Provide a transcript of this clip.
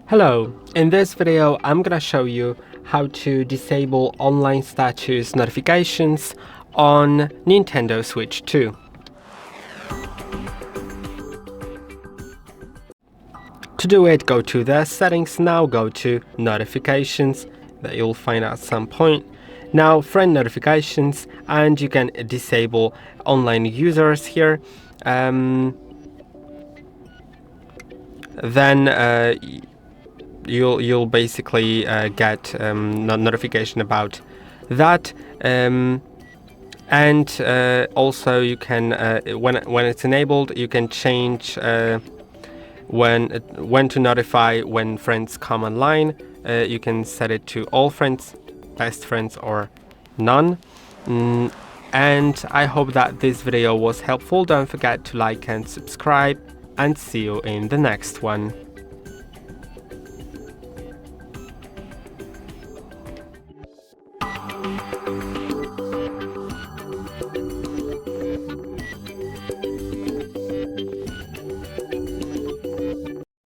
Hello, in this video I'm gonna show you how to disable online status notifications on Nintendo Switch 2. To do it, go to the settings, now go to notifications that you'll find at some point. Now friend notifications, and you can disable online users here. Then you'll basically get notification about that, and also you can when it's enabled, you can change when to notify when friends come online. You can set it to all friends, best friends, or none. And I hope that this video was helpful. Don't forget to like and subscribe, and see you in the next one.